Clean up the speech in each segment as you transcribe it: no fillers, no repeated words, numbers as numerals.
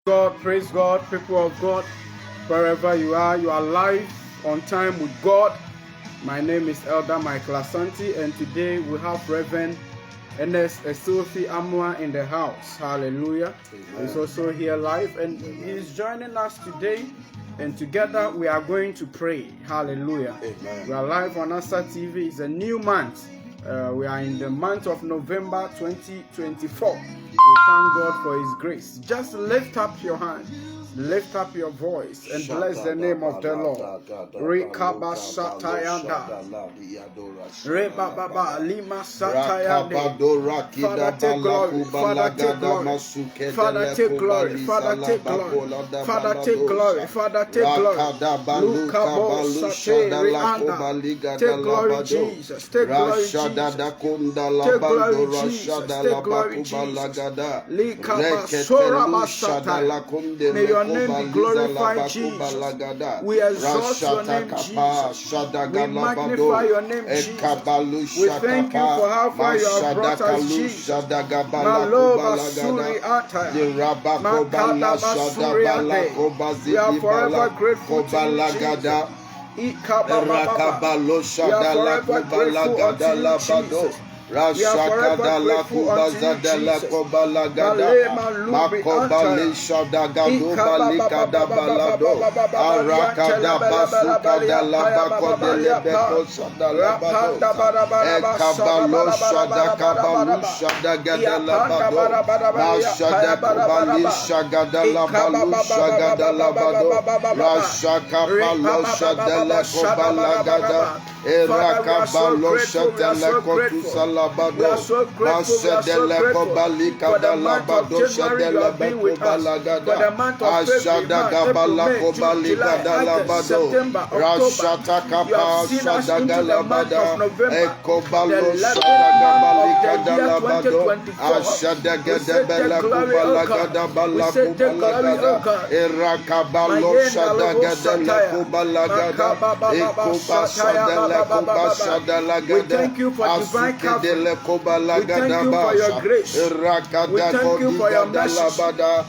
Praise God, people of God, wherever you are live on time with God. My name is Elder Michael Asante, and today we have Reverend Ernest Essilfie Amoah in the house. Hallelujah. Amen. He's also here live, and he's joining us today, and together we are going to pray. Hallelujah. Amen. We are live on Asante TV. It's a new month. We are in the month of November 2024. We thank God for His grace. Just lift up your hand, lift up your voice, and bless the name of the Lord. Rekaba Satayanda. Rebaba Lima Satayanda. Father, take glory. Father, take glory. Father, take glory. Father, take glory. Father, take glory. Father, take glory. Lukabo Sate Rianda. Take glory, Jesus. Take glory, Jesus. Take glory, Jesus. Take glory, Jesus. May your name be glorified, Jesus. We exalt your name, Jesus. We magnify your name, Jesus. We thank you for how far you have brought us, Jesus. Maloba Suri Ata. Makada Basuri Ate. We are forever grateful to you, Jesus. We are forever grateful unto you, Jesus. We are forever grateful unto you, Jesus. Malema lubi antaya. Ikababa balado. Arakada basuka da labako de lebeko sada labado. Ekabalo shada kabalu shada gada labado. Mashada kubali shagada labalu shagada labado. Rashaka palo shada lekobala gada. Erakabalo shada lekotu salabado. We are so grateful. We are so grateful for the month of January you have been with us. For the month of February, April, May, June, July, August, September, October. You have seen us into the month of November, the 11th month of the year 2024. We say take glory, O God. We say take glory, O God. We thank you for divine coverage. We thank you for your grace. We thank you for your mercy.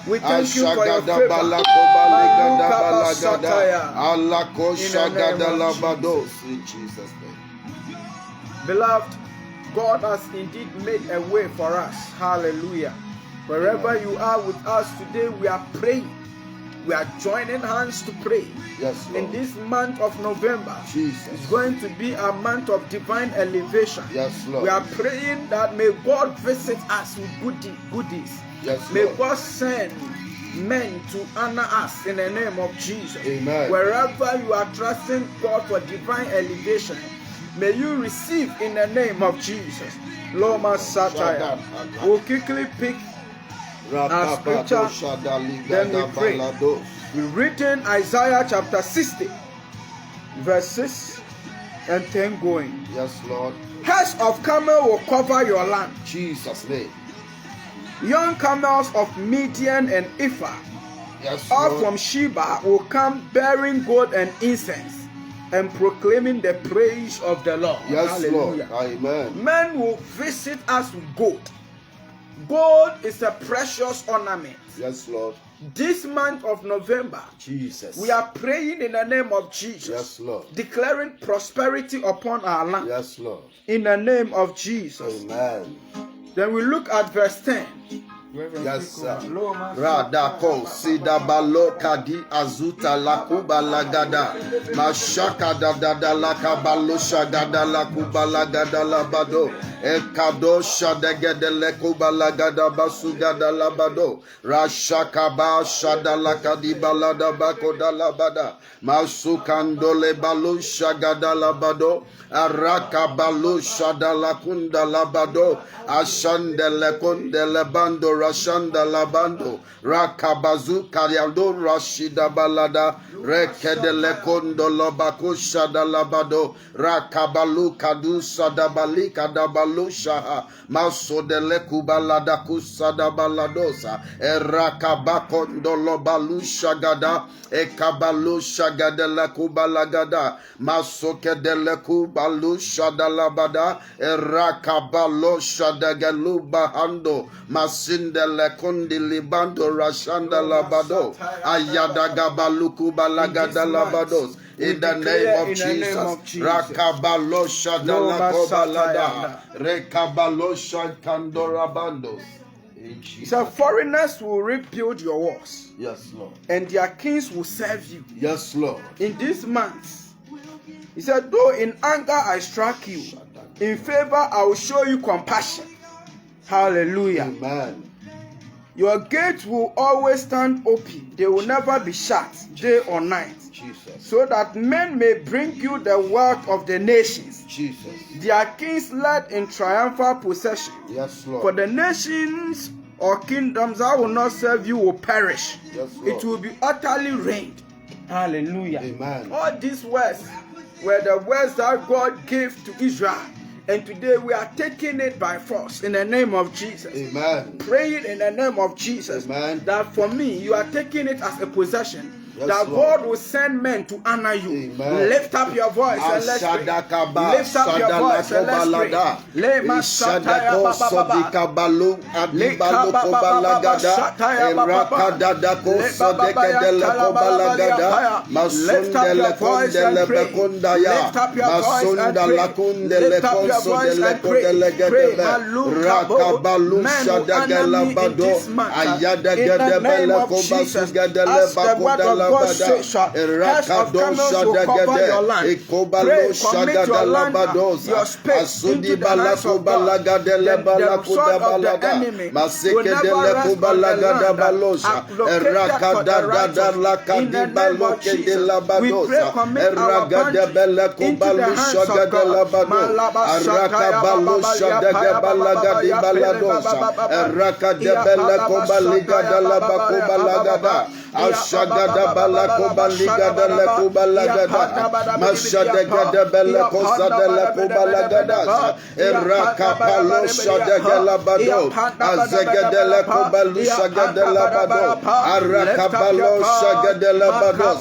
We thank you for your favor. In Jesus' name. Beloved, God has indeed made a way for us. Hallelujah. Wherever you are with us today, we are praying. We are joining hands to pray. Yes, Lord. In this month of November, Jesus, it's going to be a month of divine elevation. Yes, Lord. We are praying that may God visit us with goodies. Yes, Lord. May God send men to honor us in the name of Jesus. Amen. Wherever you are trusting God for divine elevation, may you receive in the name of Jesus. Loma Sataya. We'll quickly pick our scripture, then we pray. We read in Isaiah chapter 60, verse 6 and 10 going. Yes, Lord. Herds of camel will cover your land. Jesus' name. Young camels of Midian and Ephah, yes, all from Sheba, will come bearing gold and incense and proclaiming the praise of the Lord. Yes, hallelujah. Lord. Amen. Men will visit us with gold. Gold is a precious ornament. Yes, Lord. This month of November, Jesus, we are praying in the name of Jesus. Yes, Lord. Declaring prosperity upon our land. Yes, Lord. In the name of Jesus. Amen. Then we look at verse 10. Yes, sir. Radako sidabalo kadi azuta lakuba lagada mashaka da lakabalo shagada lakuba lagada labado ekado shadegede lekuba lagada basugada labado rashaka ba shada lakadi balada bakoda labada masukando le balo shagada labado araka balo shada lakunda labado ashande lekonde lebando Rashanda Labando Rakabazu Karyando Rashida Balada Rekedele kondo lobako shadalabado. Rakabalu kadu sadabali kadabalu shaha. Masodele kubalada kusadabaladosa. Erakabakondo lobalu shagada. Ekabalu shagadele kubalagada. Masokedele kubalu shadalabada. Erakabalo shadagalu bahando. Masindele kundi libando rashanda labado. Ayadagabaluku balagada labados. In the name of Jesus. Rakabalo shadalakobalada. Rekabalo shakandorabandos. He said, foreigners will rebuild your walls. Yes, Lord. And their kings will serve you. Yes, Lord. In this month, he said, though in anger I struck you, in favor I will show you compassion. Hallelujah. Amen. Your gates will always stand open. They will never be shut, day or night. Jesus. So that men may bring you the wealth of the nations. Jesus. Their kings led in triumphal procession. Yes, Lord. For the nations or kingdoms that will not serve you will perish. Yes, Lord. It will be utterly ruined. Hallelujah. Amen. All these words were the words that God gave to Israel. And today we are taking it by force in the name of Jesus. Amen. Praying in the name of Jesus. Amen. That for me, you are taking it as a possession. Yes, that Lord. God will send men to honor you. Amen. Lift up your voice and let's pray. Lift up your voice and let's pray. Lift up your voice and pray. Lift up your voice and pray. Lift up your voice and pray. Pray. Men will honor me in this month. In the name of Jesus. As the word of God says, heads of camels will cover your land. Pray, commit your land, your space into the hands of God. The sword of the enemy will never rest on the land allocated for the righteous. In the name of Jesus, we pray, commit our country into the hands of God. Ashagada balako baligada lekuba lagada mashadegada beleko sadela kuba lagada eraka palo shadegala bado azegada lekuba lushagada labado araka palo shagada labado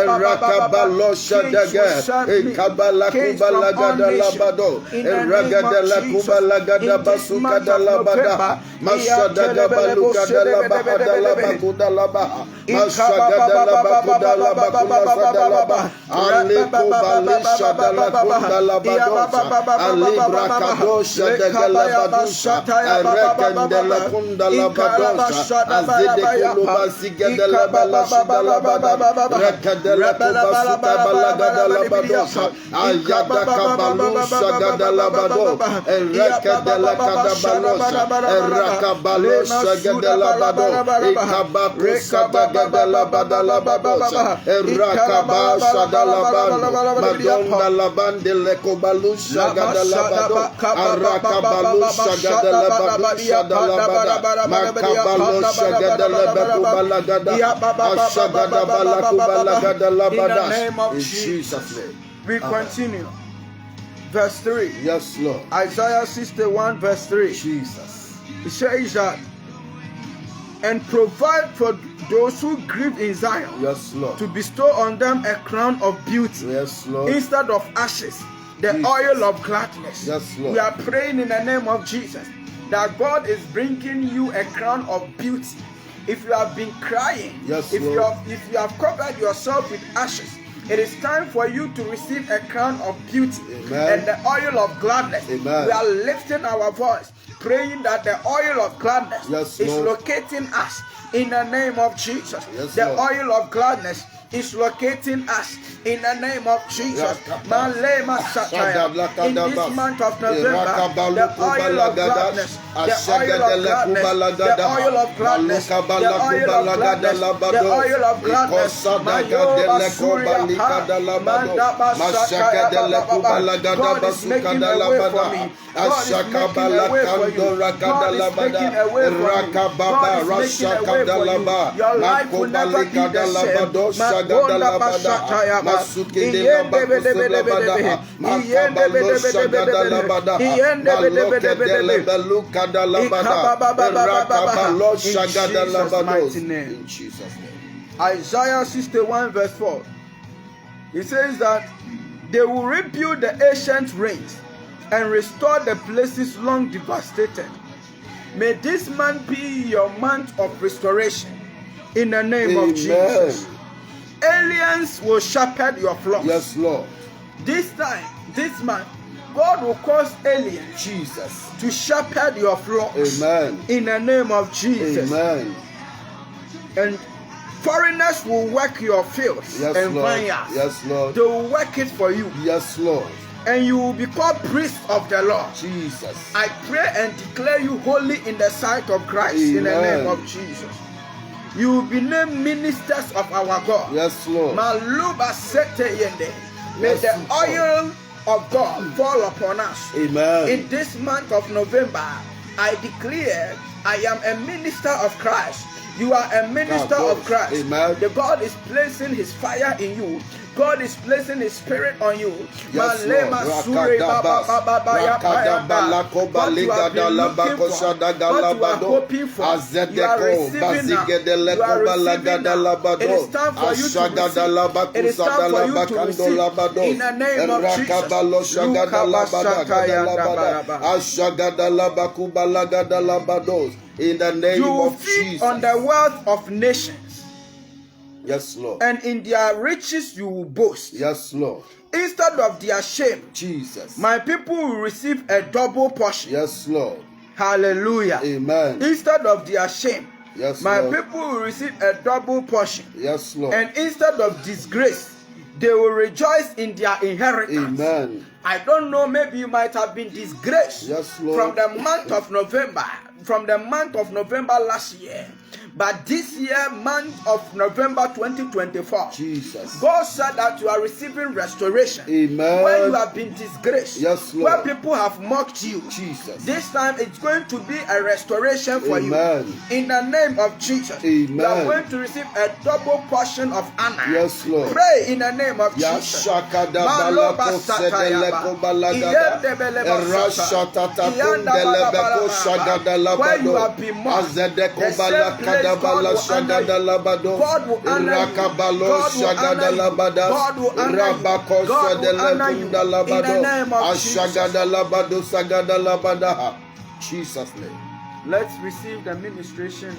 eraka palo shadega ekabala kuba lagada labado eragada lekuba lagada basukada labada mashadaga balukada labada labakuda labaha Mashagadala bakudala bakula sadalaba Aliko balisha dalakunda labadosa Alibra kadosha degala badusha Erekendela kunda labadosa Azidekulu basigedela balashida labada Rekadela kubasuta balagada labadosa Ayadaka balusha gadala bado Erekadela kadabalosha Erakabalosha gadala bado Ikabakusa Gadala badala badosa erakaba shadala bando madonda labande lekobalusha gadala bado arakabalusha gadala bado shadala bada makabalusha gadala bakubala gada ashagada balakubala gadala bada. In Jesus' name we continue. Verse 3. Yes, Lord. Isaiah 61 verse 3. Jesus. He says that and provide for those who grieve in Zion. Yes, Lord. To bestow on them a crown of beauty. Yes, Lord. Instead of ashes, the oil of gladness. Yes, Lord. We are praying in the name of Jesus that God is bringing you a crown of beauty. If you have been crying, yes, if you have covered yourself with ashes, it is time for you to receive a crown of beauty. Amen. And the oil of gladness. Amen. We are lifting our voice, praying that the oil of gladness is locating us in the name of Jesus. Yes, the oil of gladness is locating us in the name of Jesus. In this month of November, the oil of gladness, the oil of gladness, the oil of gladness, the oil of gladness, the oil of gladness. God is making a way for me. God is making a way for you. God is making a way for you. God is making a way for you. Your life will never be the same. Gonda bashataya ba. Iyende bede bede bede. Iyende bede bede bede. Iyende bede bede bede. In Jesus' name. Isaiah 61 verse 4. It says that they will rebuild the ancient ruins and restore the places long devastated. May this month be your month of restoration in the name of Jesus. Aliens will shepherd your flocks. Yes, Lord. This time, this month, God will cause aliens to shepherd your flocks. Amen. In the name of Jesus. Amen. And foreigners will work your fields and vineyards. Yes, Lord. They will work it for you. Yes, Lord. And you will become priests of the Lord. Jesus. I pray and declare you holy in the sight of Christ. Amen. In the name of Jesus. You will be named ministers of our God. Yes, Lord. Maluba sete yende. May the oil of God fall upon us. Amen. In this month of November, I declare I am a minister of Christ. You are a minister of Christ. Amen. The God is placing his fire in you. God is placing his spirit on you. Yes, Lord. What you have been looking for, what you are hoping for, you are receiving now. You are receiving now. It is time for you to receive. It is time for you to receive. In the name of Jesus. In the name of Jesus. You feed on the wealth of nations. Yes, Lord. And in their riches you will boast. Yes, Lord. Instead of their shame, Jesus, my people will receive a double portion. Yes, Lord. Hallelujah. Amen. Instead of their shame, yes, my Lord, people will receive a double portion. Yes, Lord. And instead of disgrace, they will rejoice in their inheritance. Amen. I don't know, maybe you might have been disgraced, yes, Lord, from the month of November, last year. But this year, month of November 2024, Jesus, God said that you are receiving restoration. Amen. Where you have been disgraced, yes, Lord, where people have mocked you, Jesus, this time it's going to be a restoration for Amen. you. In the name of Jesus, Amen. you are going to receive a double portion of honor. Yes, Lord. Pray in the name of Jesus. Where you have been mocked, the same place God will honor you. God will honor you. God will honor you. God will honor you. God will honor you. In the name of Jesus. Jesus' name. Let's receive the ministration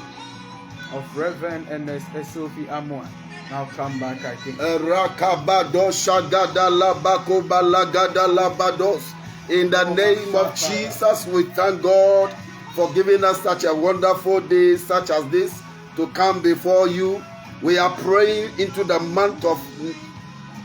of Reverend Ernest Essilfie Amoah. Now come back again. In the name of Jesus, we thank God for giving us such a wonderful day such as this to come before you. We are praying into the month of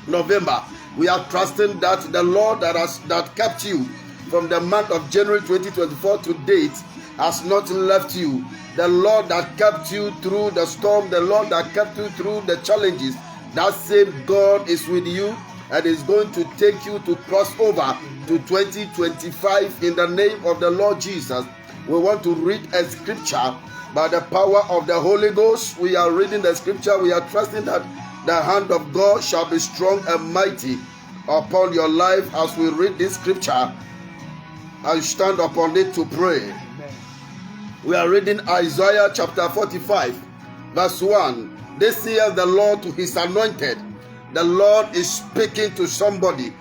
November. We are trusting that the Lord that kept you from the month of January 2024 to date has not left you. The Lord that kept you through the storm, the Lord that kept you through the challenges, that same God is with you and is going to take you to cross over to 2025 in the name of the Lord Jesus. We want to read a scripture by the power of the Holy Ghost. We are reading the scripture. We are trusting that the hand of God shall be strong and mighty upon your life as we read this scripture and stand upon it to pray. Amen. We are reading Isaiah chapter 45 verse 1. This says the Lord to his anointed. The Lord is speaking to somebody.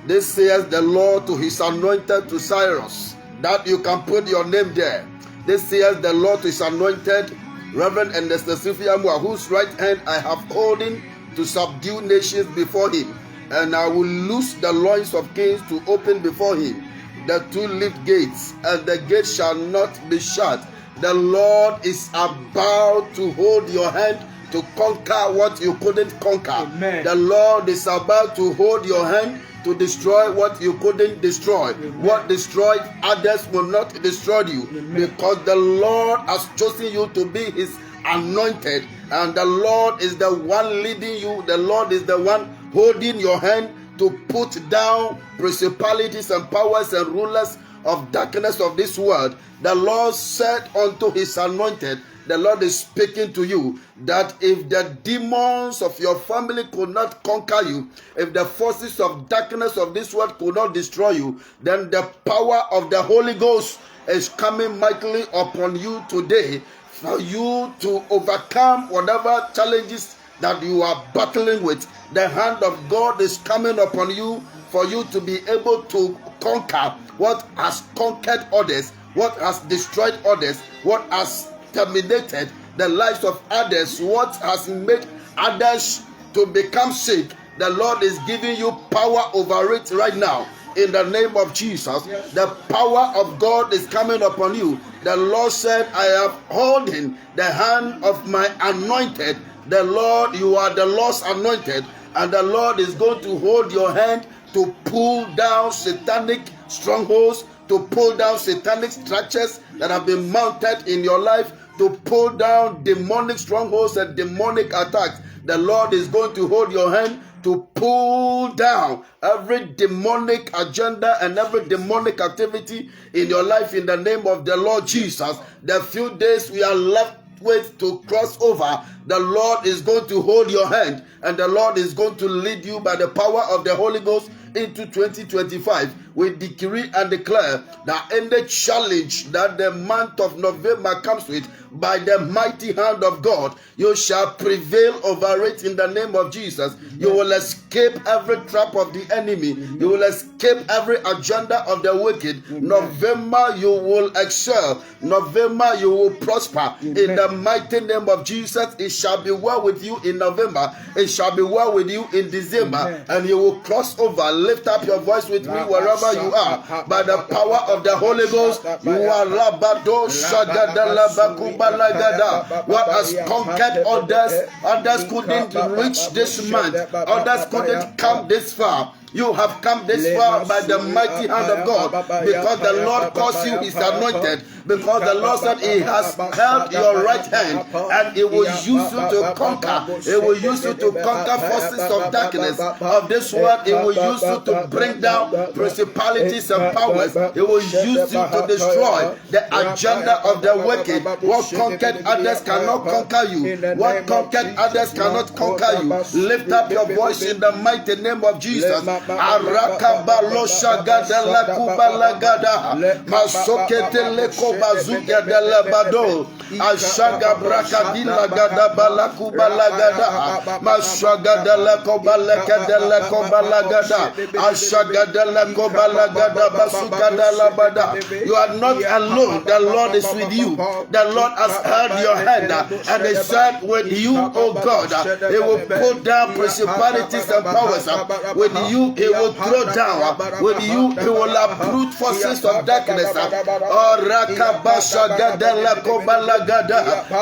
This says the Lord to his anointed, to Cyrus, that you can put your name there. This says the Lord to his anointed, Reverend Ernest, Amoah, whose right hand I have holding to subdue nations before him, and I will loose the loins of kings to open before him the two-leaved gates, and the gates shall not be shut. The Lord is about to hold your hand to conquer what you couldn't conquer. Amen. The Lord is about to hold your hand to destroy what you couldn't destroy. Amen. What destroyed others will not destroy you. Amen. Because the Lord has chosen you to be his anointed, and the Lord is the one leading you. The Lord is the one holding your hand to put down principalities and powers and rulers of darkness of this world. The Lord said unto his anointed the Lord is speaking to you that if the demons of your family could not conquer you, if the forces of darkness of this world could not destroy you, then the power of the Holy Ghost is coming mightily upon you today for you to overcome whatever challenges that you are battling with. The hand of God is coming upon you for you to be able to conquer what has conquered others, what has destroyed others, what has terminated the lives of others, what has made others to become sick. The Lord is giving you power over it right now. In the name of Jesus, the power of God is coming upon you. The Lord said, I have holding the hand of my anointed. The Lord, you are the Lord's anointed, and the Lord is going to hold your hand to pull down satanic strongholds, to pull down satanic structures that have been mounted in your life, to pull down demonic strongholds and demonic attacks. The Lord is going to hold your hand to pull down every demonic agenda and every demonic activity in your life in the name of the Lord Jesus. The few days we are left with to cross over, the Lord is going to hold your hand, and the Lord is going to lead you by the power of the Holy Ghost into 2025. We decree and declare that any challenge that the month of November comes with, by the mighty hand of God, you shall prevail over it in the name of Jesus. You will escape every trap of the enemy. You will escape every agenda of the wicked. November, you will excel. November, you will prosper. In the mighty name of Jesus, it shall be well with you in November. It shall be well with you in December. And you will cross over. Lift up your voice with me wherever you are. By the power of the Holy Ghost, you are Labado Shagadalabakubalagada. What has conquered others couldn't reach this month. Others couldn't come this far. You have come this far by the mighty hand of God, because the Lord calls you his anointed, because the Lord said he has held your right hand and he will use you to conquer. He will use you to conquer forces of darkness of this world. He will use you to bring down principalities and powers. He will use you to destroy the agenda of the wicked. What conquered others cannot conquer you. What conquered others cannot conquer you. Lift up your voice in the mighty name of Jesus. Arakabalosha gadala kubalagada masokete leko bazuga dela bado ashaga brakadila gada balaku balagada mashaga dela kobalaka dela kobalagada ashaga dela kobalagada basuka dela bada. You are not alone. The Lord is with you. The Lord has held your hand, and he said, with you, O God, he will put down principalities and powers. With you, he will throw down. With you, he will uproot forces of darkness.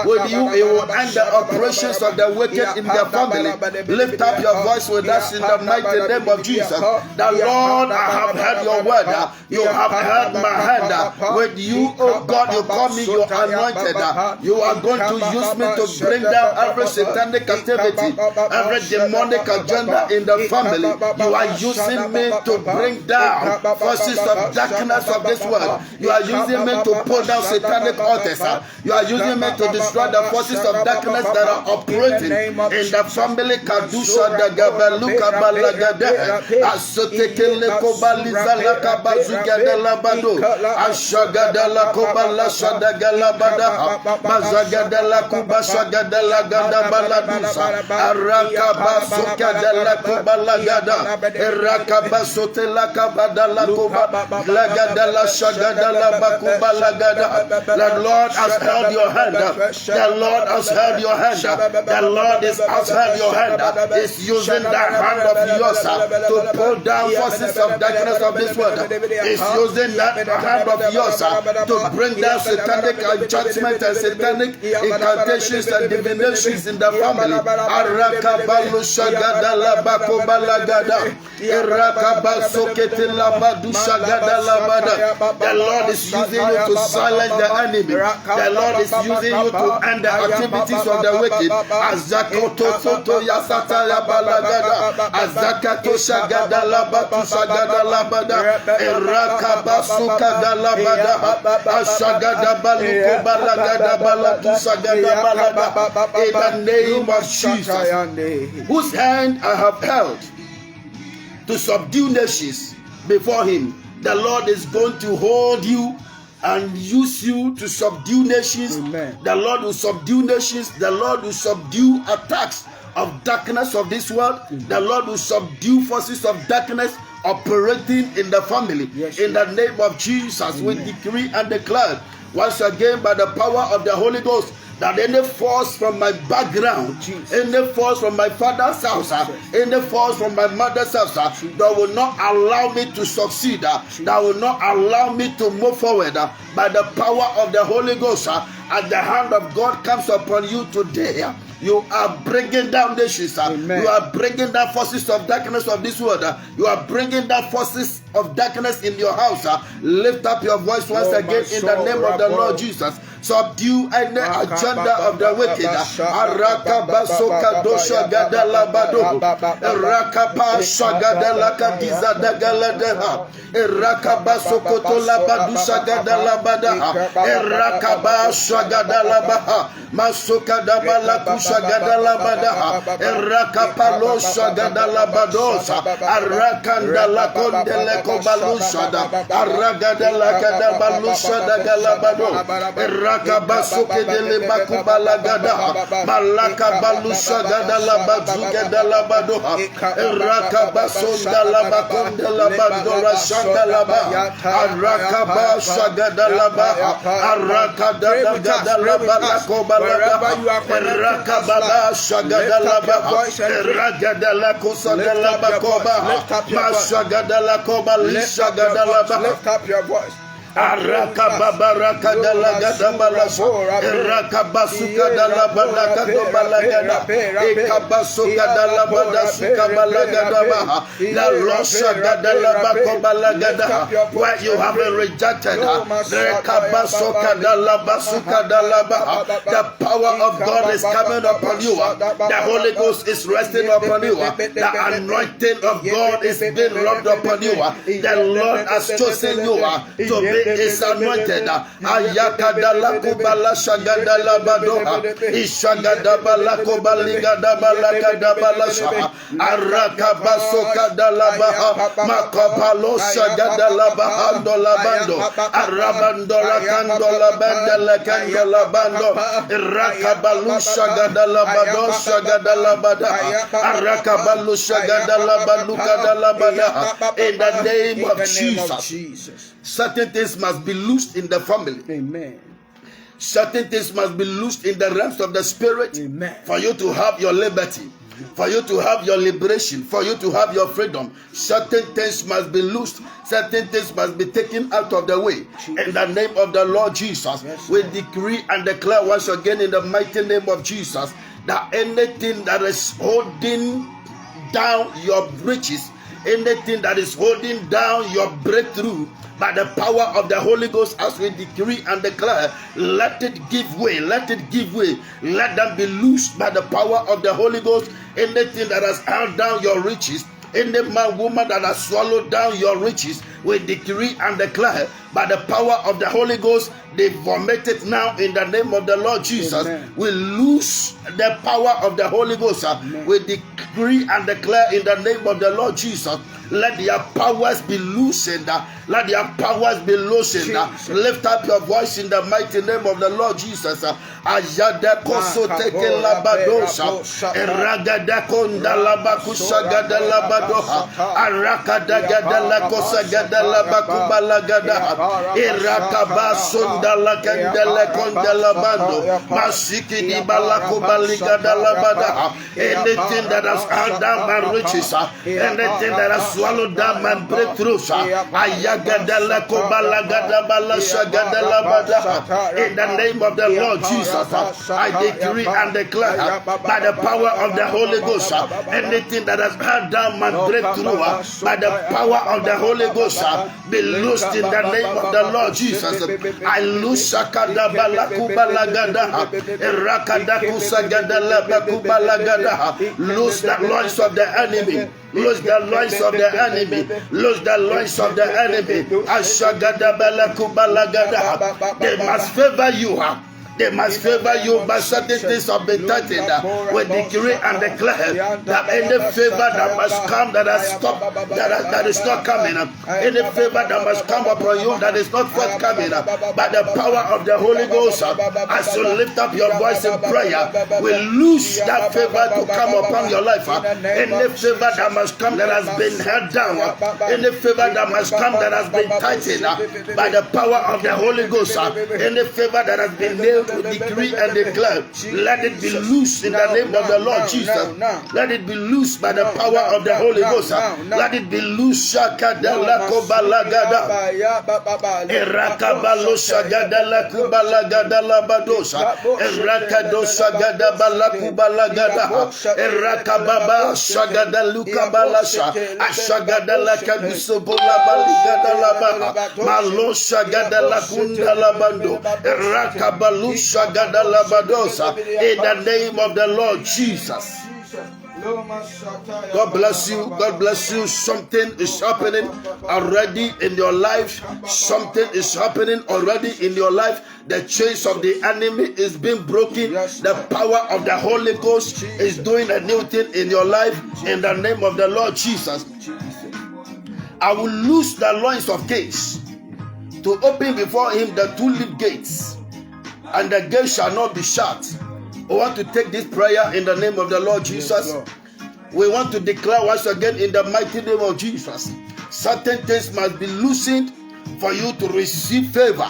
With you, he will end the operations of the wicked in their family. Lift up your voice with us in the mighty name of Jesus. The Lord, I have heard your word. You have heard my hand. With you, oh God, you call me your anointed. You are going to use me to bring down every satanic activity, every demonic agenda in the family. You are using me to bring down forces of darkness of this world. You are using me to pull down satanic altars. You are using me to destroy the forces of darkness that are operating in the family. Kadusha da gabaluka balagade asotekele kobaliza la kabazuga de la bado ashaga de la kobala shada galabada mazaga de la kubashaga de la gada baladusa araka basoka de la kobalagada eraka sote la kabada la kuba la gada la shaga de la bakuba la gada. The Lord has held your hand. The Lord has held your hand. The Lord has held your hand. Is using that hand of yours to pull down forces of darkness of this world. Is using that hand of yours to bring down satanic judgment and satanic incantations and divinations in the family. Araka balu shagada la bakobalagada. The Lord is using you to silence the enemy. The Lord is using you to end the activities of the wicked. Azakoto soto yasata ya balagada. Azakato shagada labatu shagada labada. Erakabasuka dalabada. Ashagada baluko balagada balatu shagada balada. In the name of Jesus, whose hand I have held to subdue nations before him, the Lord is going to hold you and use you to subdue nations. Amen. The Lord will subdue nations. The Lord will subdue attacks of darkness of this world. The Lord will subdue forces of darkness operating in the family. In the name of Jesus, we decree and declare once again by the power of the Holy Ghost that any force from my background, any force from my father's house, any force from my mother's house, that will not allow me to succeed, that will not allow me to move forward, by the power of the Holy Ghost, as the hand of God comes upon you today, you are bringing down nations. You are bringing down forces of darkness of this world. You are bringing down forces of darkness in your house. Lift up your voice once again in the name of the Lord Jesus. Subdue any agenda of the wicked. Arakabasoka dosha gadalabado. Rakapa shagadalaka dizadagaladeha. Rakabasokoto labadusha gadalabada. Rakaba shagadalabaha. Masoka dabalakusha gadalabada. Rakapalo shagadalabadosa. Arakandala kondele kobalusha da. Aragadalaka dabalusha dagalabado. Rakabasuke dele bakubalagada. Malaka balusha gadalabazuke dalabadoha. Rakabasonda labakonde labadora shandalaba. Arakabasha gadalaba. Arakadalagadalaba lakobalada. Rakababasha gadalaba. Ragadalakosa dalabakoba. Masha gadalakoba lisha gadalaba. Lift up your voice. Arakababaraka dalagada balasha. Erakabasuka dalabalaka dobalagada. Ekabasuka dalabada suka balagada baha. La rosha gadalabako balagada. Where you have been rejected, Rekabasuka dalabasuka dalabaha. The power of God is coming upon you. The Holy Ghost is resting upon you. The anointing of God is being rubbed upon you. The Lord has chosen you to be is anointed. Ayakadala kubala shagadala badoha. Ishagadabala kubaliga balakadabalasha. Arakabasoka dalabaha. Makapalo shagadala bahando labando. Arabandola kandola bandela kandola bando. Rakabalu shagadala bado shagadala badaha. Arakabalu shagadala baluka dalabadaha. In the name of Jesus. Certain things must be loosed in the family. Amen. Certain things must be loosed in the realms of the spirit. Amen. For you to have your liberty, for you to have your liberation, for you to have your freedom. Certain things must be loosed. Certain things must be taken out of the way. In the name of the Lord Jesus, we decree and declare once again in the mighty name of Jesus that anything that is holding down your riches, anything that is holding down your breakthrough, by the power of the Holy Ghost, as we decree and declare, let it give way, let it give way, let them be loosed by the power of the Holy Ghost. Anything that has held down your riches, any man, woman that has swallowed down your riches, we decree and declare by the power of the Holy Ghost, they vomit it now in the name of the Lord Jesus. Amen. We lose the power of the Holy Ghost. We decree and declare in the name of the Lord Jesus, let their powers be loosened. Let their powers be loosened. Lift up your voice in the mighty name of the Lord Jesus. Ajada koso teke labadosa. Eragada konda labakusa gada labadoha. Arakada gada lakosa gada labakuba lagada. Irakabasunda lakendele konda labando. Masiki di balakuba ligada labada. Anything that has held down my riches, anything that has swallow down my breakthroughs. Ayagadala kobalagada balashagada bada. In the name of the Lord Jesus, I decree and declare by the power of the Holy Ghost, anything that has held down my breakthrough, by the power of the Holy Ghost, be loosed in the name of the Lord Jesus. I loose Sakada Balakubalagada, Erakadakusagada Labakubalagada, loose the loins of the enemy. Lose the loins of the enemy. Lose the loins of the enemy. Ashagada Balakubalagada. They must favor you. They must favor you, but certain things have been tightened. We decree and declare that any favor that must come that has stopped, that is not coming, any favor that must come upon you that is not forthcoming, by the power of the Holy Ghost, as you lift up your voice in prayer, we lose that favor to come upon your life. Any favor that must come that has been held down, any favor that must come that has been tightened, by the power of the Holy Ghost, any favor that has been nailed to decree and declare, let it be loose in the name of the Lord Jesus. Let it be loose by the power of the Holy Ghost. Let it be loose. Shakadala kobalagada, erakabalosa gadala kubalagada labadosa, erakadosa gadabala kubalagada, erakababa shagadaluka balasha, ashagadala kadusobola baligada laba, malosha gadala kundala bando, erakabalu. In the name of the Lord Jesus. God bless you. God bless you. Something is happening already in your life. Something is happening already in your life. The chains of the enemy is being broken. The power of the Holy Ghost is doing a new thing in your life. In the name of the Lord Jesus. I will loose the loins of gates to open before him the two-leaf gates, and the gate shall not be shut. We want to take this prayer in the name of the Lord Jesus. We want to declare once again in the mighty name of Jesus. Certain things must be loosened for you to receive favor.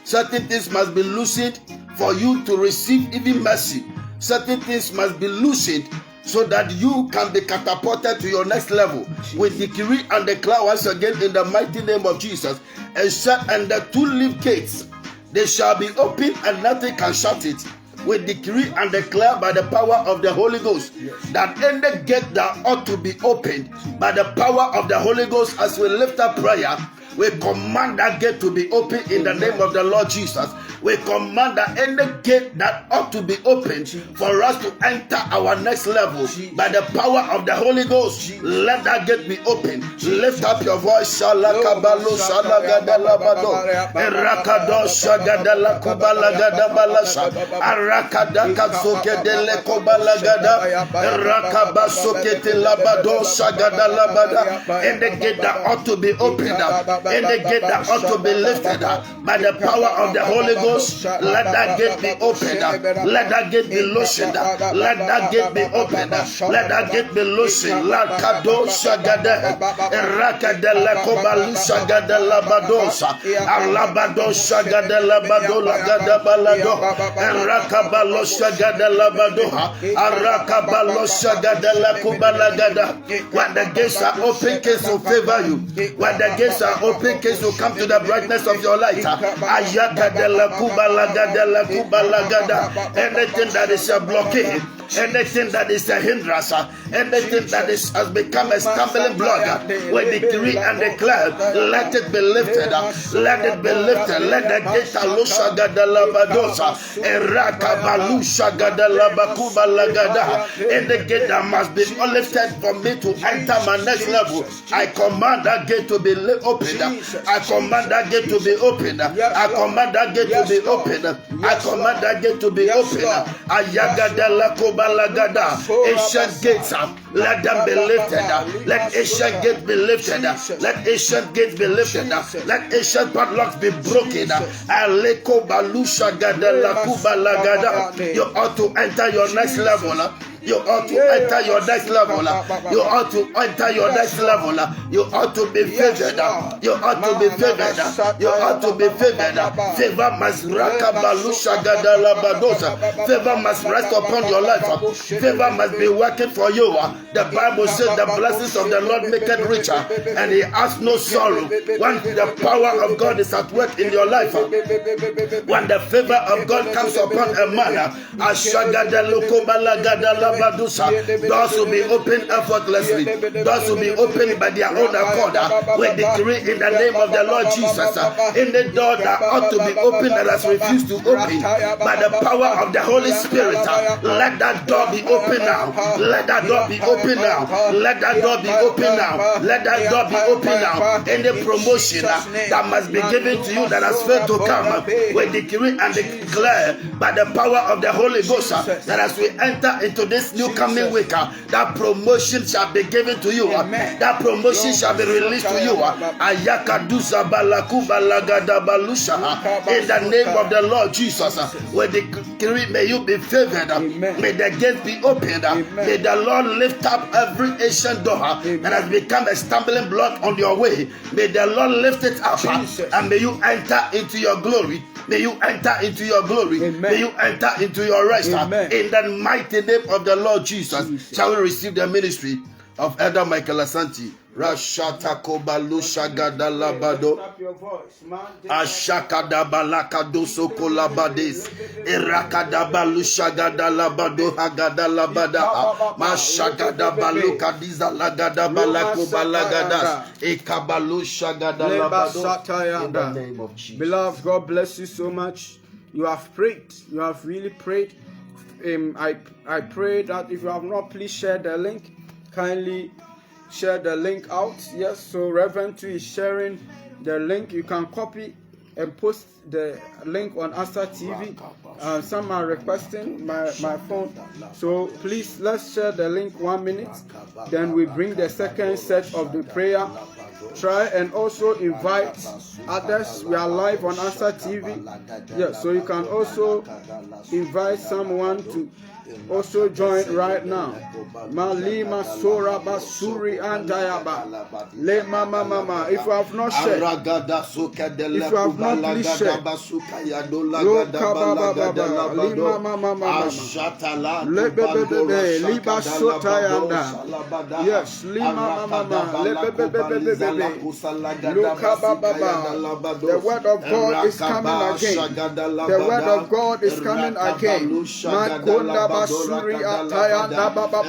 Certain things must be loosened for you to receive even mercy. Certain things must be loosened so that you can be catapulted to your next level. We decree and declare once again in the mighty name of Jesus. And the two-leaf gates, they shall be open and nothing can shut it. We decree and declare by the power of the Holy Ghost that any gate that ought to be opened by the power of the Holy Ghost, as we lift up prayer, we command that gate to be open in the name of the Lord Jesus. We command that any gate that ought to be opened for us to enter our next level by the power of the Holy Ghost, let that gate be open. Lift up your voice. Shalakabalo shalagadalabado, erakado shagadala kubalagadabalasha, arakadaka sokedele kobalagada, erakabasoke labado shagadalabada. Any gate that ought to be opened up, any gate that ought to be lifted up by the power of the Holy Ghost, let that gate be opened up. Let that gate be loosened up. Let that gate be opened up. Let that gate be loosened. La kado shagada, erakada la kobalu shagada la badosa, alabado shagada la badola gada balado, erakabalo shagada la badoha, arakabalo shagada la kubalagada. When the gates are open, case will favor you. When the gates are open, case will come to the brightness of your light. Ayaka de la anything that is a blockade, anything that is a hindrance, anything that has become a stumbling block, we decree and declare, let it be lifted up, let it be lifted, let the gate alusha gadalabadosa, eraka balusha gadalabakuba lagada, in the gate that must be lifted for me to enter my next level. I command that gate to be opened. I command that gate to be opened. I command that gate to be opened. I command that gate to be opened. Ayagadala kobalagada. Ancient gates, let them be lifted. Let ancient gates be lifted. Let ancient gates be lifted. Let ancient padlocks be broken. Aleko balusha gadala kubalagada. You ought to enter your next level. You ought to enter your next level. You ought to enter your next level. You ought to be favored. You ought to be favored. You ought to be favored. Favor must favor must rest upon your life. Favor must be working for you. The Bible says the blessings of the Lord make it richer, and he has no sorrow. When the power of God is at work in your life, when the favor of God comes upon a man, doors will be opened effortlessly. Doors will be opened by their own accord. We decree in the name of the Lord Jesus, in the door that ought to be opened that has refused to open, by the power of the Holy Spirit, let that door be open now. Let that door be open now. Let that door be open now. Let that door be open now. Any promotion that must be given to you that has failed to come, we decree and declare by the power of the Holy Ghost that as we enter into this new coming week, that promotion shall be given to you. That promotion shall be released to you. In the name of the Lord Jesus, we decree, may you be favored. May the gates be opened. May the Lord lift up every ancient door that has become a stumbling block on your way. May the Lord lift it up, and may you enter into your glory. May you enter into your glory. May you enter into your rest. In the mighty name of the Lord Jesus, shall we receive the ministry of Elder Michael Asante. Rashata kobalu shagada labado ashakada balakado sokolabades erakada balu shagada labado hagada labada mashagada baluka diza lagada balako balagadas ekabalu shagada labado. In the name of Jesus. Beloved, God bless you so much. You have prayed. You have really prayed. I pray that if you have not, please share the link. Kindly share the link out. Yes, so Reverend 2 is sharing the link. You can copy and post the link on Asante TV. Some are requesting my phone. So please, let's share the link 1 minute. Then we bring the second set of the prayer. Try and also invite others. We are live on Asante TV. Yes, so you can also invite someone to also join right now. Malima Sora Basuri and Dayaba. Le Mama Mama. If you have not shared, if you have not, please share. Loka Baba Lima Mama Mama. Le Bebe Liba Sotayanda. Yes, Lima Mama. Le Bebe. Loka Baba. The word of God is coming again. The word of God is coming again. Makonda Basuri Ataya Baba.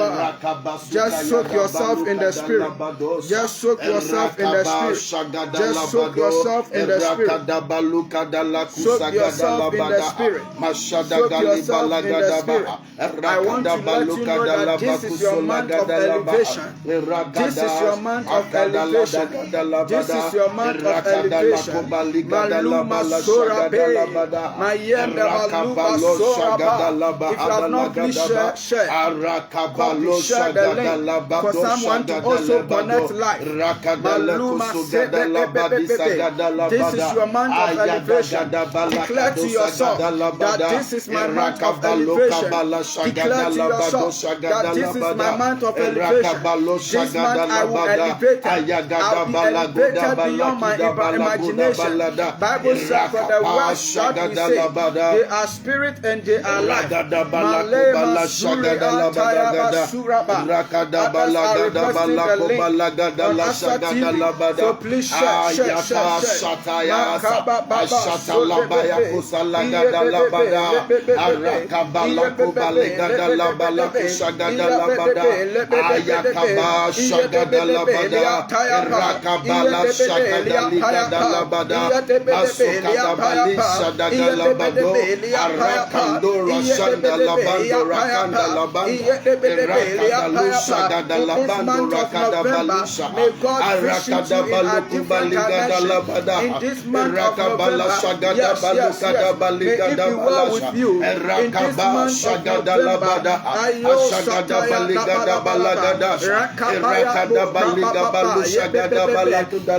Just soak yourself in the spirit. Just soak yourself in the spirit. Just soak yourself in the spirit. Soak yourself in the spirit. Soak yourself in the spirit. I want to let you know that this is your month of elevation. This is your month of elevation. This is your month of elevation. Maluma Sorabe. Mayembe Maluma Soraba. If you have not, please share. Share the link for someone to also connect live. This is your month of elevation. Declare to yourself that this is my month of elevation. Declare to yourself that this is my month of elevation. This month I will elevate. I will be elevated beyond my imagination. Bible says for the words that we say, they are spirit and they are life. So please share. May God visit you in a different dimension. In this month of November, yes. May it be well with you. In this month of November,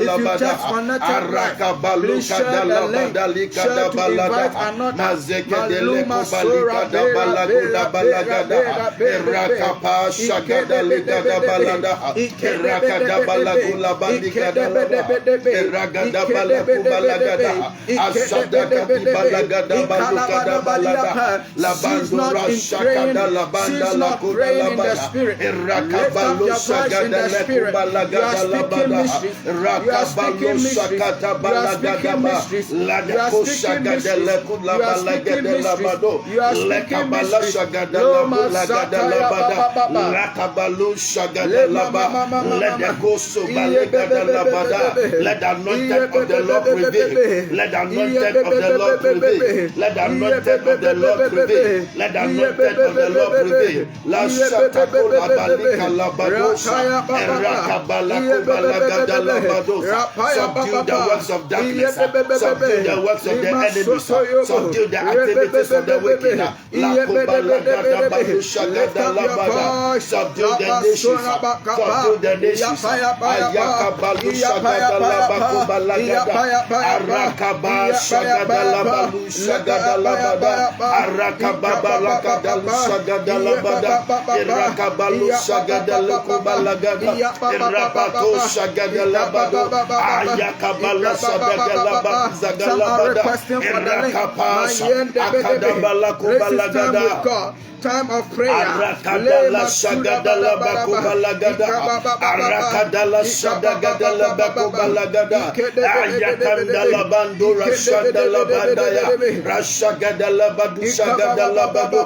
if you just connected right, please share the link. Share to invite another. Maluma Sora Bela balagada, Rakapa shagada ligada balada, Rakada balagula bandigada Ragada balagada, Asada balagada balugada balada, Labandura shagada labanda lakuda labada, Rakabalo shagada lekubalagada labada, Rakabalo shakata balagada ba, Ladako shagada lekula balagada labado, Lekabala shagada labulagada labada, Lakabalu shagada laba, Ledekoso balagada labada. Let the anointing of the Lord prevail. Let the anointing of the Lord prevail. Let the anointing of the Lord prevail. Let the anointing of the Lord prevail. La shatakola balika labadosa, Erakabalakubalagada labadosa. Subdue the works of darkness. Subdue the works of the enemies. Subdue the activities of the wicked. Lakubalagada balushagada labada. Subdue the nations. Subdue the nations. Ayakabalu shagada labaku balagada, Arakaba shagada labalu shagada labada, Arakababa lakada shagada labada, Irakabalu shagada lakubalagada, Irapato shagada labado, Ayakabala shagada labadu zagalabada, Irakapa shagada balakubalagada. Time of prayer. Arakadala shagadala bakubalagada. Arakadala shadagadala bakubalagada. Ayakandala bandura shadala bandaya. Rashagadala badu shagadala badu.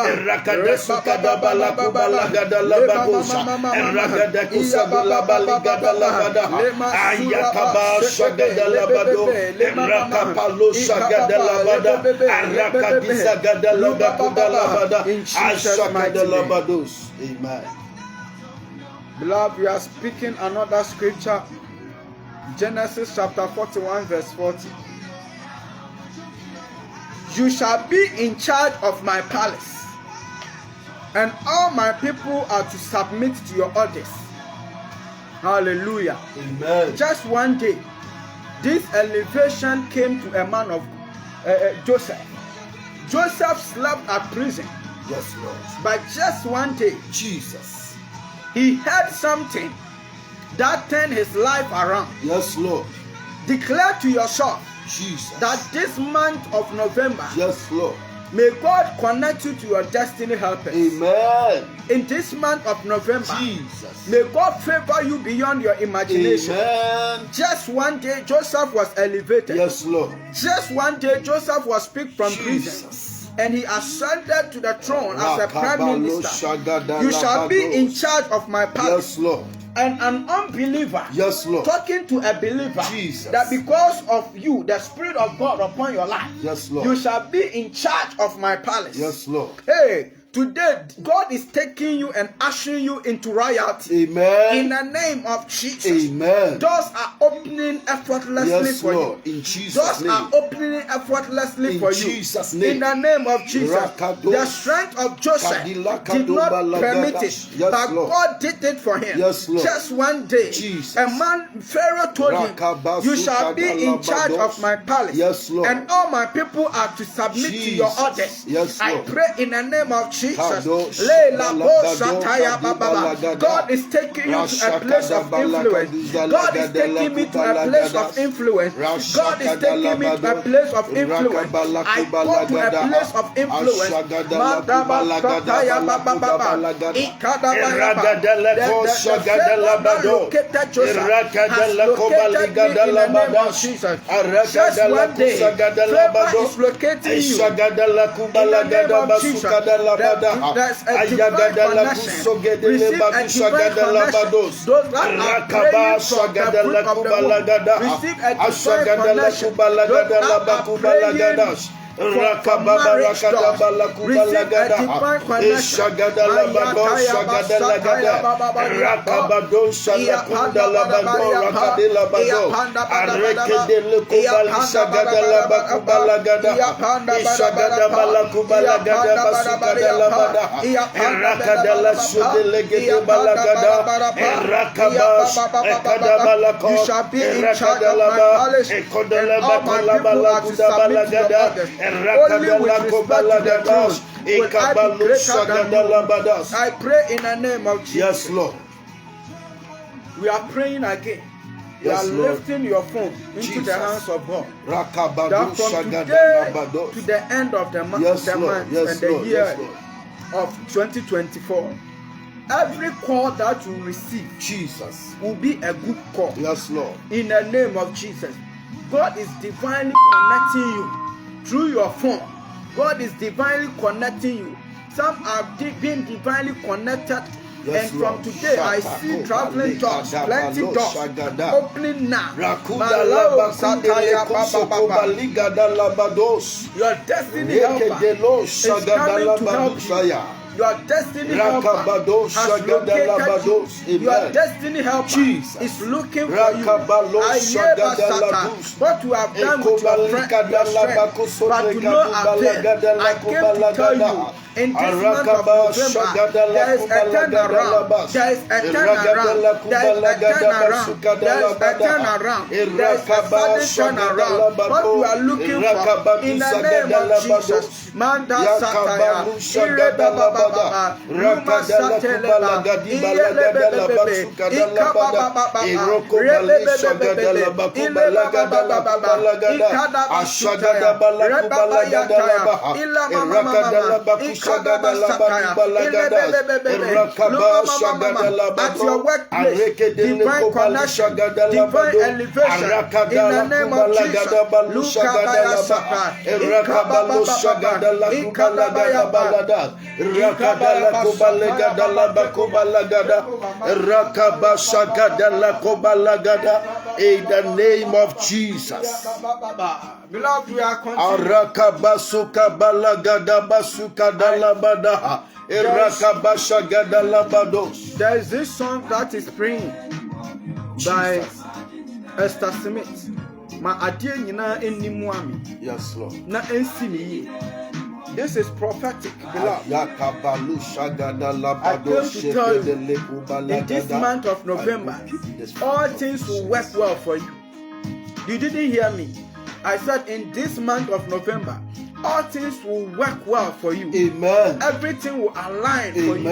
Erakada sukada balakubalagada labadusha. Erakada kusagula baligada labada. Ayakaba shagadala badu. Erakapalo shagadala bada. Arakadisa gadala bakudala bada. In Jesus' mighty name. Amen. Beloved, we are speaking another scripture. Genesis chapter 41 verse 40. You shall be in charge of my palace, and all my people are to submit to your orders. Hallelujah. Amen. Just one day, this elevation came to a man of Joseph. Joseph slept at prison. Yes, Lord. But just one day, Jesus, he heard something that turned his life around. Yes, Lord. Declare to yourself, Jesus, that this month of November, yes, Lord, may God connect you to your destiny helpers. Amen. In this month of November, Jesus, may God favor you beyond your imagination. Amen. Just one day, Joseph was elevated. Yes, Lord. Just one day, Joseph was picked from Jesus. prison, and he ascended to the throne as a prime minister. You shall be in charge of my palace. Yes, Lord. And an unbeliever, yes, Lord, talking to a believer, Jesus, that because of you, the Spirit of God upon your life, yes, Lord, you shall be in charge of my palace. Yes, Lord. Hey, today God is taking you and ushering you into royalty. Amen. In the name of Jesus. Amen. Doors are opening effortlessly yes, for Lord. you. In Jesus' Doors name. are opening effortlessly in for Jesus' you. Name. In the name of Jesus. The strength of Joseph did not permit it, yes, but Lord. God did it for him. Yes, Lord. Just one day, Jesus. a man, Pharaoh told him, you shall be in charge of my palace. Yes, Lord. And all my people are to submit to your orders. Yes, I Lord. pray in the name of Jesus. God is taking you to a place of influence. God is taking me to a place of influence. God is taking me to a place of influence. I go to a place of influence. Just one day, favor is locating you. In the name of Jesus, there's a divine connection. Receive a divine connection. Those that are praying from the fruit of the womb, receive a divine connection. Those that are praying for marriage doors, receive a divine connection. You shall be in charge of my palace, and all my people are to submit to your orders. Only with respect to the throne will I be greater than you. I pray in the name of Jesus. Yes, Lord. We are praying again. You are lifting your phone into the hands of God. That from today to the end of the month, and the year of 2024, every call that you receive, Jesus, will be a good call. Yes, Lord. In the name of Jesus, God is divinely connecting you through your phone. God is divinely connecting you. Some are being divinely connected. Yes, and from today, I see traveling doors, plenty doors opening now. Your destiny helper is coming to help you. Your destiny helper has located you. Your destiny helper is looking for you. What you have done with your strength, but to no avail. I came to tell you, in this month of November, there is a turnaround. There is a turnaround. There is a turnaround. There is a turnaround. There is a sudden turnaround. What you are looking for, in the name of Jesus, Manda Sataya, Ruma Sateleba, at your workplace, divine connection, divine elevation, in the name of Jesus. In the name of Jesus. Beloved, we are there is this song that is praying by Esther Smith. Yes, Lord. This is prophetic, beloved. I came to tell you, in this month of November, all things will work well for you. You didn't hear me. I said in this month of November, all things will work well for you. Amen. Everything will align for you.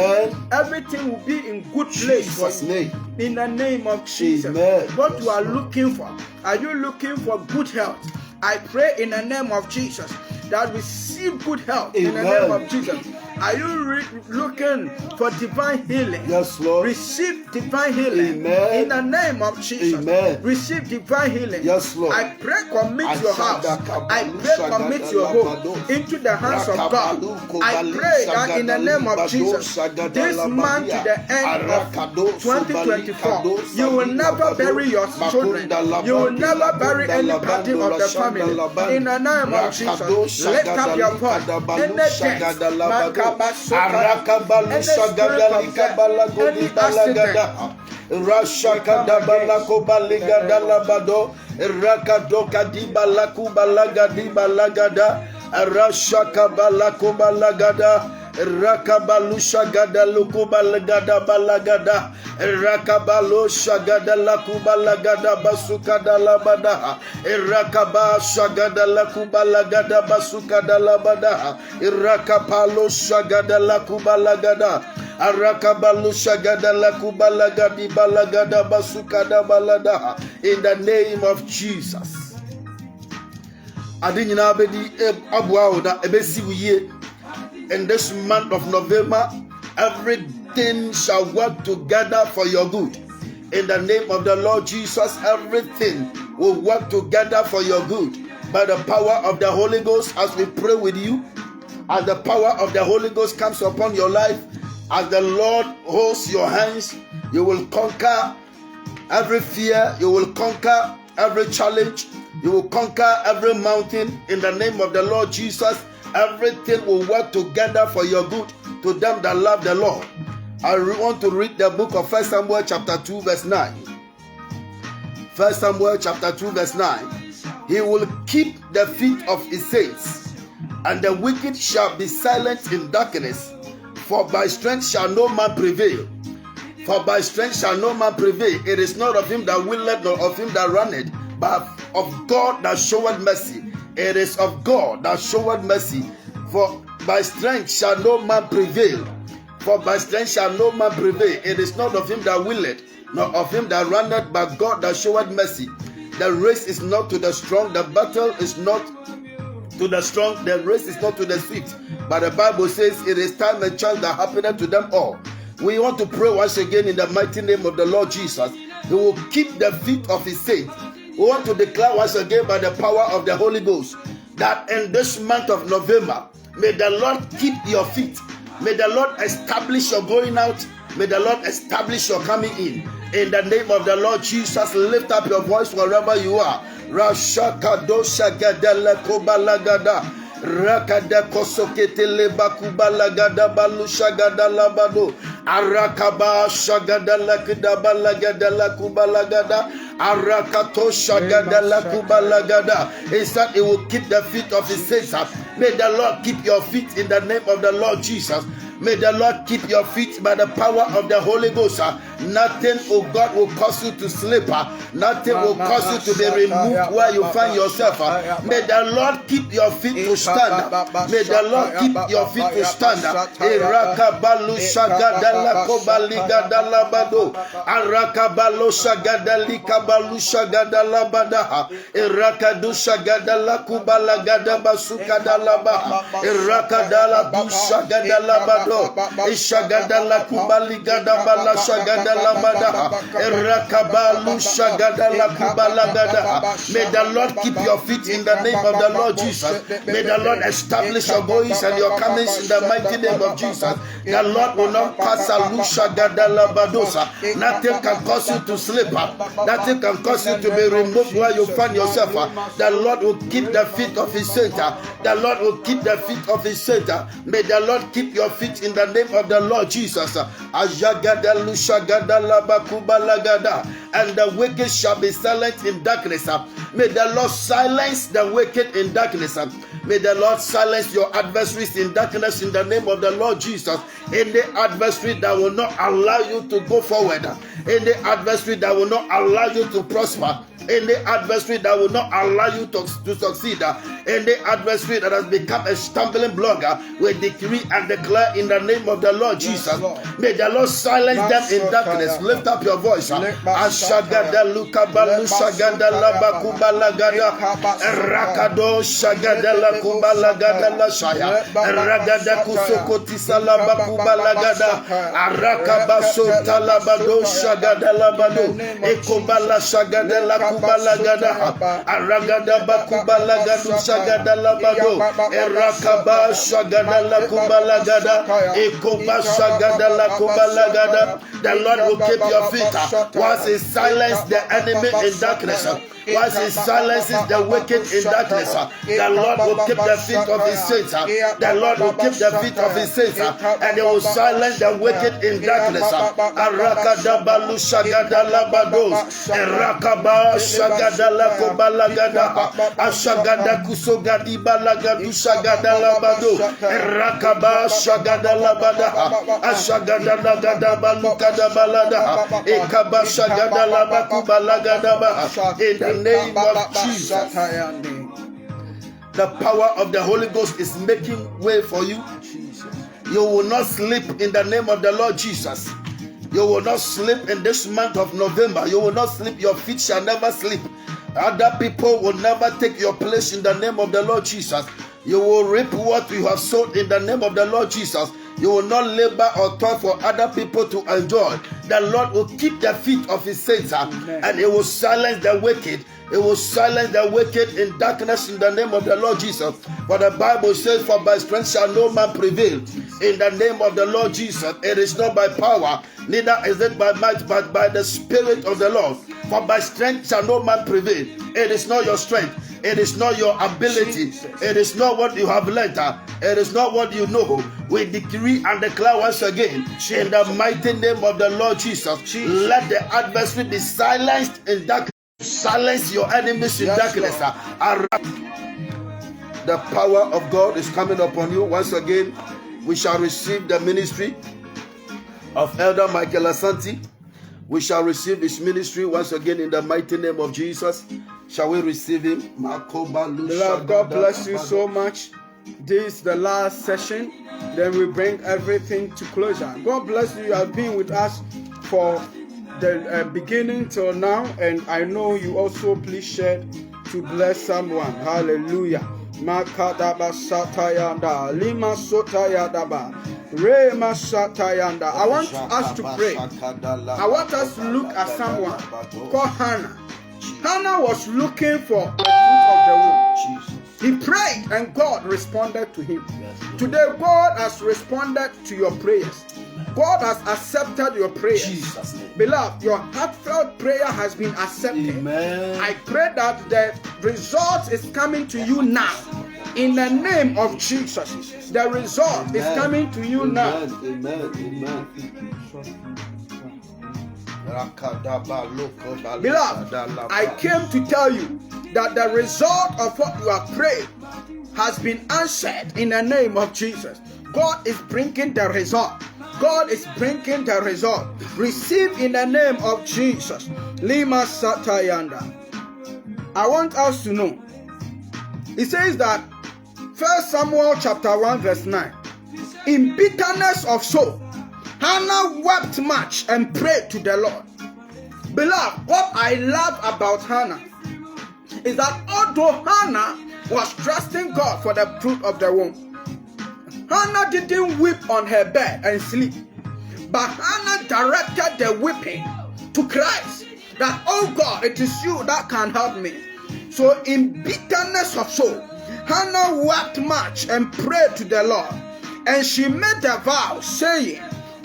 Everything will be in good place for you. In the name of Jesus. Amen. What you are looking for. Are you looking for good health? I pray in the name of Jesus that receive good health. Amen. In the name of Jesus. Are you looking for divine healing? Yes, Lord. Receive divine healing. Amen. In the name of Jesus. Amen. Receive divine healing. Yes, Lord. I pray commit your house. I pray commit your home into the hands of God. I pray that in the name of Jesus, this month to the end of 2024, you will never bury your children. You will never bury anybody of the family. In the name of Jesus, lift up your voice. In the death, Arakabalu Sagadali Kabala Godi Balagada Rashakada Balako Baligada Labado Rakadoka di Balaku Balagadi Balagada Rashaka Balako Balagada Rakabalu Shagada Lukubalagada Balagada Rakabalo Shagada Lakubalagada Basukada Labada Rakaba Shagada Lakubalagada Basukada Labada Rakapalo Shagada Lakubalagada Arakabalu Shagada Lakubalagadi Balagada Basukada Balada. In the name of Jesus. Adinyina bedi abuawo da ebesi wiye. In this month of November, everything shall work together for your good. In the name of the Lord Jesus, everything will work together for your good. By the power of the Holy Ghost, as we pray with you, as the power of the Holy Ghost comes upon your life, as the Lord holds your hands, you will conquer every fear, you will conquer every challenge, you will conquer every mountain. In the name of the Lord Jesus, everything will work together for your good to them that love the Lord. I want to read the book of 1 Samuel chapter 2 verse 9. 1 Samuel chapter 2 verse 9. He will keep the feet of his saints, and the wicked shall be silent in darkness. For by strength shall no man prevail. For by strength shall no man prevail. It is not of him that willeth, nor of him that runneth, but of God that showeth mercy. It is of God that showeth mercy. For by strength shall no man prevail. For by strength shall no man prevail. It is not of him that willeth, nor of him that runneth, but God that showeth mercy. The race is not to the strong, the battle is not to the strong, the race is not to the swift. But the Bible says it is time and chance that happeneth to them all. We want to pray once again in the mighty name of the Lord Jesus. He will keep the feet of his saints. We want to declare once again by the power of the Holy Ghost that in this month of November, may the Lord keep your feet. May the Lord establish your going out. May the Lord establish your coming in. In the name of the Lord Jesus, lift up your voice wherever you are. Rashakadosha gadala kobalagada. Rakada kosoketele bakubalagada balushagada labado. Arakaba shagadala kudabalagada kubalagada. Arakato shagadala kubalagada. He said he will keep the feet of his saints. May the Lord keep your feet in the name of the Lord Jesus. May the Lord keep your feet by the power of the Holy Ghost. Nothing, oh God, will cause you to slip. Nothing will cause you to be removed where you find yourself. May the Lord keep your feet to stand. May the Lord keep your feet to stand. Irakabalu shagadala kobaligadala bado. Arakabalo shagadali kabalu shagadala bada. Irakadu shagadala kubalagada basukadala ba. Irakadala bu shagadala bada. Ishagadala kubaligada bala shagadala bada. Irakabalu shagadala kubalagada. May the Lord keep your feet in the name of the Lord Jesus. May the Lord establish your goings and your comings in the mighty name of Jesus. The Lord will not pass a lushagadala badosa. Nothing can cause you to slip. Nothing can cause you to be removed where you find yourself. The Lord will keep the feet of his saints. The Lord will keep the feet of his saints. May the Lord keep your feet in the name of the Lord Jesus. And the wicked shall be silent in darkness. May the Lord silence the wicked in darkness. May the Lord silence your adversaries in darkness in the name of the Lord Jesus. Any adversary that will not allow you to go forward, any adversary that will not allow you to prosper, any adversary that will not allow you to succeed, any adversary that has become a stumbling block, we decree and declare in the name of the Lord Jesus. May the Lord silence them in darkness. Lift up your voice. Ashagada lukabalu shagada labakubalagada rakado shagada lakubalagada la shaya ragada kusokoti salabakubalagada arakabaso talabado shagada labado ekobala shagada la kubalagada aragada bakubalagada shagada labado erakaba shagada la kubalagada ekoba shagada la kubalagada. The Lord will keep your feet once he silences the enemy in darkness. Once he silences the wicked in darkness, the Lord will keep the feet of his saints. The Lord will keep the feet of his saints, and he will silence the wicked in darkness. Arakadabalu shagadala bados, erakaba shagadala kobalagada, ashagada kusogadi balagadu shagadala bado, erakaba shagadala bada, ashagadala gada balukada balada, ekaba shagadala bakubalagada ba. In the name of Jesus, the power of the Holy Ghost is making way for you. You will not sleep in the name of the Lord Jesus. You will not sleep in this month of November. You will not sleep. Your feet shall never sleep. Other people will never take your place in the name of the Lord Jesus. You will reap what you have sown in the name of the Lord Jesus. You will not labor or toil for other people to enjoy. The Lord will keep the feet of his saints, and he will silence the wicked. It will silence the wicked in darkness in the name of the Lord Jesus. For the Bible says, for by strength shall no man prevail. In the name of the Lord Jesus, it is not by power, neither is it by might, but by the Spirit of the Lord. For by strength shall no man prevail. It is not your strength. It is not your ability. It is not what you have learned. It is not what you know. We decree and declare once again, in the mighty name of the Lord Jesus, let the adversary be silenced in darkness. Silence your enemies in darkness. The power of God is coming upon you. Once again, we shall receive the ministry of Elder Michael Asante. We shall receive his ministry once again in the mighty name of Jesus. Shall we receive him? Beloved, God bless you so much. This is the last session. Then we bring everything to closure. God bless you. You have been with us for the beginning till now, and I know you also please share to bless someone. Hallelujah. Makadaba satayanda lima sotayadaba rema satayanda. I want us to pray. I want us to look at someone called Hannah. Hannah was looking for the fruit of the womb. He prayed and God responded to him. Today God has responded to your prayers. God has accepted your prayers. Beloved, your heartfelt prayer has been accepted. Amen. I pray that the result is coming to you now. In the name of Jesus, the result is coming to you now. Amen. Beloved, I came to tell you that the result of what you have prayed has been answered in the name of Jesus. God is bringing the result. God is bringing the result. Receive in the name of Jesus. Lima Satayanda. I want us to know. It says that 1 Samuel chapter 1 verse 9. In bitterness of soul, Hannah wept much and prayed to the Lord. Beloved, what I love about Hannah is that although Hannah was trusting God for the fruit of the womb, Hannah didn't weep on her bed and sleep, but Hannah directed the weeping to Christ, that, oh God, it is you that can help me. So in bitterness of soul, Hannah wept much and prayed to the Lord, and she made a vow, saying,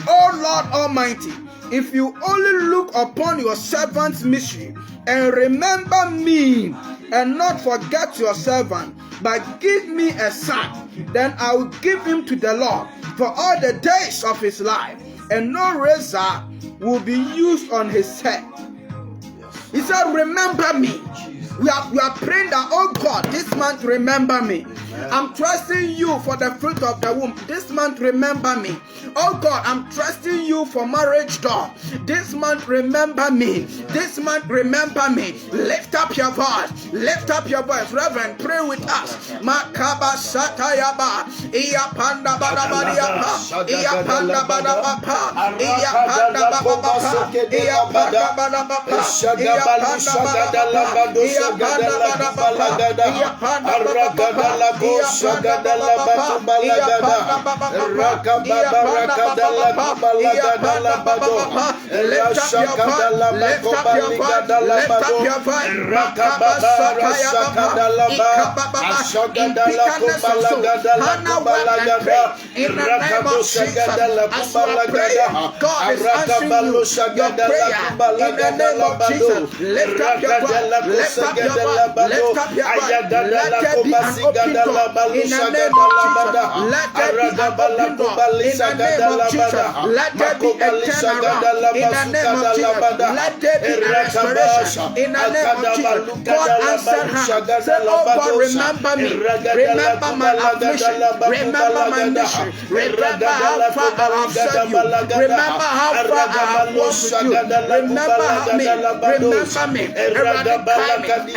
O Lord Almighty, if you only look upon your servant's misery and remember me and not forget your servant, but give me a son, then I will give him to the Lord for all the days of his life, and no razor will be used on his head. He said, remember me. We are praying that, oh God, this month remember me. I'm trusting you for the fruit of the womb. This month remember me. Oh God, I'm trusting you for marriage door. This month remember me. This month remember me. Lift up your voice. Lift up your voice. Reverend, pray with us. Makaba satayaba. Iya panda badabadiapa. Iya panda badabapa. Iya panda badabapa. Iya panda badabapa. Iya panda badabapa. Iya panda badabapa. Iya panda badabapa. In the name of Jesus, let there be an open door. In the name of Jesus, let there be a turnaround. In the name of Jesus, let there be a restoration. In the name of Jesus, God answered her. Say, oh God, remember me. Remember my affliction. Remember my mission. Remember how far I have served you. Remember how far I have walked with you. Remember me. Remember me. And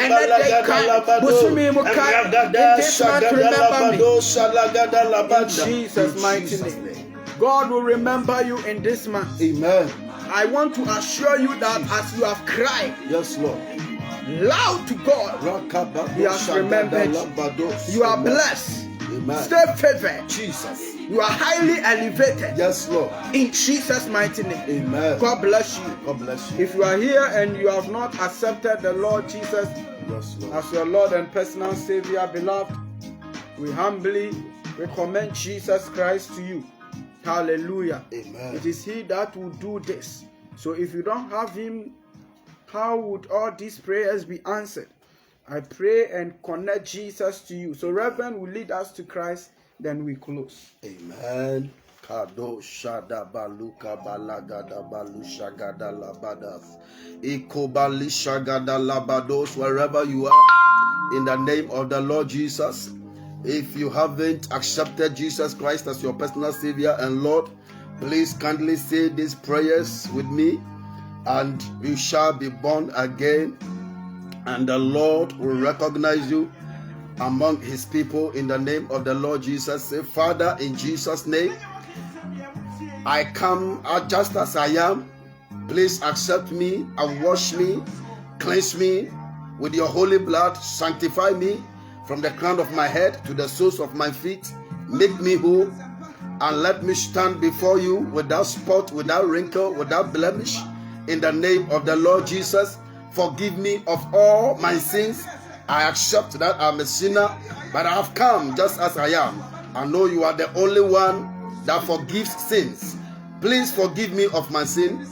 let they come. Busumi Mukai. In this month, remember me. In Jesus' mighty name. God will remember you in this month. Amen. I want to assure you that as you have cried, yes, Lord, loud to God, He has remembered you. You are blessed. Amen. Stay favored. Jesus. You are highly elevated. Yes, Lord. In Jesus' mighty name. Amen. God bless you. God bless you. If you are here and you have not accepted the Lord Jesus, yes, Lord, as your Lord and personal Savior, beloved, we humbly recommend Jesus Christ to you. Hallelujah. Amen. It is He that will do this. So if you don't have Him, how would all these prayers be answered? I pray and connect Jesus to you. So Reverend will lead us to Christ, then we close. Amen. Kado shada baluka balagada balusha gada labadas. Ikobali shagada labados. Wherever you are, in the name of the Lord Jesus, if you haven't accepted Jesus Christ as your personal Savior and Lord, please kindly say these prayers with me, and you shall be born again. and the Lord will recognize you among his people in the name of the Lord Jesus. Say, Father, in Jesus' name, I come just as I am. Please accept me and wash me, cleanse me with your holy blood, sanctify me from the crown of my head to the soles of my feet. Make me whole and let me stand before you without spot, without wrinkle, without blemish. In the name of the Lord Jesus, forgive me of all my sins. I accept that I'm a sinner, but I have come just as I am. I know you are the only one that forgives sins. Please forgive me of my sin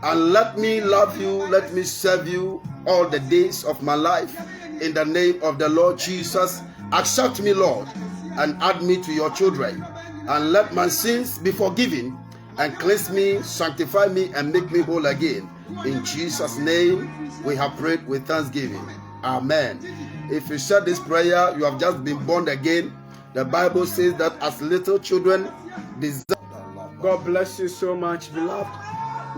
and let me love you, let me serve you all the days of my life. In the name of the Lord Jesus, accept me, Lord, and add me to your children, and let my sins be forgiven, and cleanse me, sanctify me, and make me whole again. In Jesus' name, we have prayed with thanksgiving. Amen. If you said this prayer, you have just been born again. The Bible says that as little children desire. God bless you so much, beloved.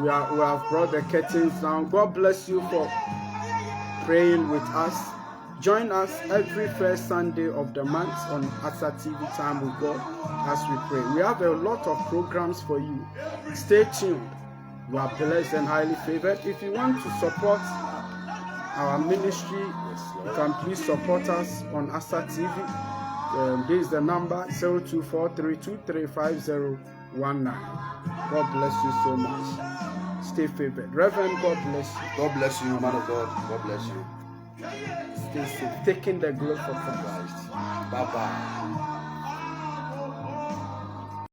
We have brought the curtains down. God bless you for praying with us. Join us every first Sunday of the month on Asante TV Time with God as we pray. We have a lot of programs for you. Stay tuned. You are blessed and highly favored. If you want to support our ministry, you can please support us on Asante TV. This is the number 0243235019. God bless you so much. Stay favored. Reverend, God bless you. God bless you, man of God. God bless you. Stay safe. Taking the glory for Christ. Bye-bye.